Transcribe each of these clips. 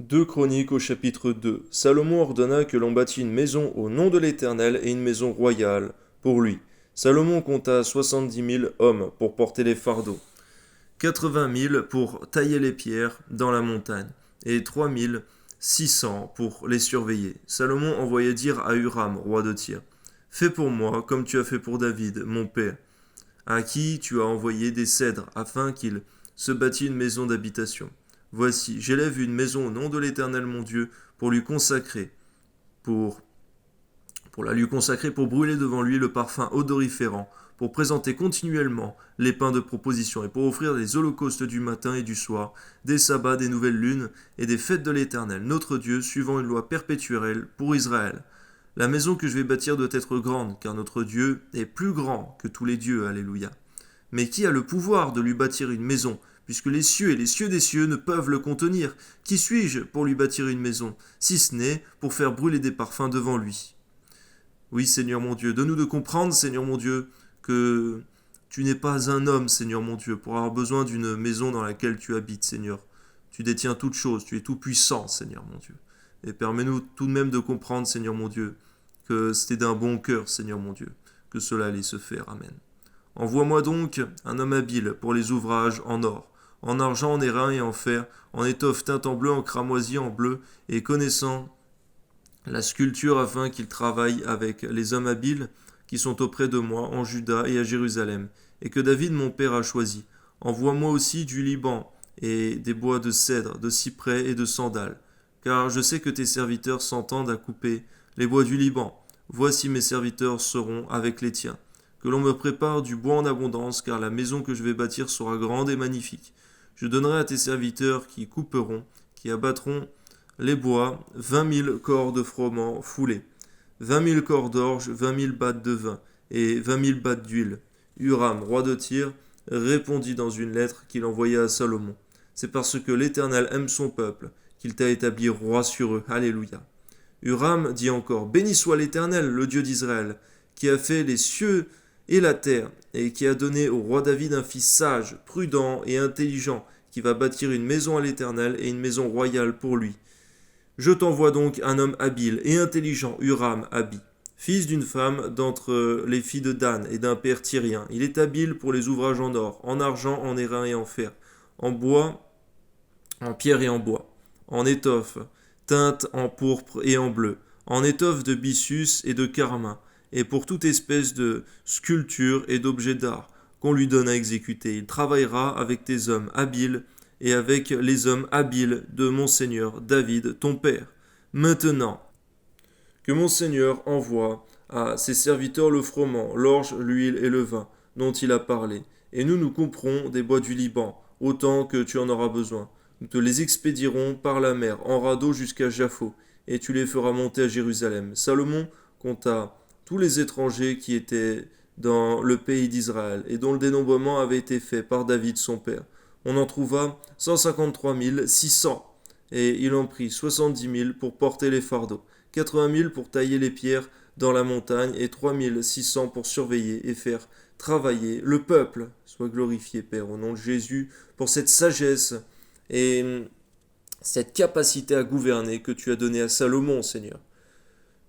2 Chroniques au chapitre 2. Salomon ordonna que l'on bâtît une maison au nom de l'Éternel et une maison royale pour lui. Salomon compta 70 000 hommes pour porter les fardeaux, 80 000 pour tailler les pierres dans la montagne et 3600 pour les surveiller. Salomon envoya dire à Huram, roi de Tyr, « Fais pour moi comme tu as fait pour David, mon père, à qui tu as envoyé des cèdres afin qu'il se bâtît une maison d'habitation. Voici, j'élève une maison au nom de l'Éternel mon Dieu pour lui consacrer, pour la lui consacrer, pour brûler devant lui le parfum odoriférant, pour présenter continuellement les pains de proposition et pour offrir des holocaustes du matin et du soir, des sabbats, des nouvelles lunes et des fêtes de l'Éternel, notre Dieu, suivant une loi perpétuelle pour Israël. La maison que je vais bâtir doit être grande, car notre Dieu est plus grand que tous les dieux, alléluia. Mais qui a le pouvoir de lui bâtir une maison, puisque les cieux et les cieux des cieux ne peuvent le contenir? Qui suis-je pour lui bâtir une maison, si ce n'est pour faire brûler des parfums devant lui? Oui, Seigneur mon Dieu, donne-nous de comprendre, Seigneur mon Dieu, que tu n'es pas un homme, Seigneur mon Dieu, pour avoir besoin d'une maison dans laquelle tu habites, Seigneur. Tu détiens toutes choses, tu es tout puissant, Seigneur mon Dieu. Et permets-nous tout de même de comprendre, Seigneur mon Dieu, que c'était d'un bon cœur, Seigneur mon Dieu, que cela allait se faire. Amen. Envoie-moi donc un homme habile pour les ouvrages en or, en argent, en airain et en fer, en étoffe teinte en bleu, en cramoisi, en bleu, et connaissant la sculpture afin qu'il travaille avec les hommes habiles qui sont auprès de moi en Juda et à Jérusalem, et que David mon père a choisi. Envoie-moi aussi du Liban et des bois de cèdre, de cyprès et de sandal, car je sais que tes serviteurs s'entendent à couper les bois du Liban. Voici mes serviteurs seront avec les tiens. Que l'on me prépare du bois en abondance, car la maison que je vais bâtir sera grande et magnifique. Je donnerai à tes serviteurs qui couperont, qui abattront les bois, 20 000 corps de froment foulés, 20 000 corps d'orge, 20 000 battes de vin et 20 000 battes d'huile. Huram, roi de Tyr, répondit dans une lettre qu'il envoya à Salomon. C'est parce que l'Éternel aime son peuple qu'il t'a établi roi sur eux. Alléluia. Huram dit encore, béni soit l'Éternel, le Dieu d'Israël, qui a fait les cieux et la terre, et qui a donné au roi David un fils sage, prudent et intelligent, qui va bâtir une maison à l'Éternel et une maison royale pour lui. Je t'envoie donc un homme habile et intelligent, Huram Abi, fils d'une femme d'entre les filles de Dan et d'un père tyrien. Il est habile pour les ouvrages en or, en argent, en airain et en fer, en bois, en pierre et en bois, en étoffe, teinte en pourpre et en bleu, en étoffe de byssus et de carmin, et pour toute espèce de sculpture et d'objets d'art qu'on lui donne à exécuter. Il travaillera avec tes hommes habiles et avec les hommes habiles de mon Seigneur David, ton père. Maintenant, que mon Seigneur envoie à ses serviteurs le froment, l'orge, l'huile et le vin dont il a parlé, et nous couperons des bois du Liban, autant que tu en auras besoin. Nous te les expédierons par la mer, en radeau jusqu'à Jaffo, et tu les feras monter à Jérusalem. Salomon compta tous les étrangers qui étaient dans le pays d'Israël, et dont le dénombrement avait été fait par David son père. On en trouva 153 600, et il en prit 70 000 pour porter les fardeaux, 80 000 pour tailler les pierres dans la montagne, et 3 600 pour surveiller et faire travailler le peuple. Sois glorifié, Père, au nom de Jésus, pour cette sagesse et cette capacité à gouverner que tu as donnée à Salomon, Seigneur.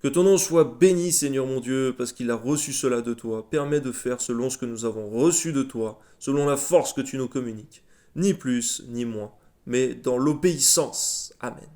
Que ton nom soit béni, Seigneur mon Dieu, parce qu'il a reçu cela de toi. Permets de faire selon ce que nous avons reçu de toi, selon la force que tu nous communiques. Ni plus, ni moins, mais dans l'obéissance. Amen.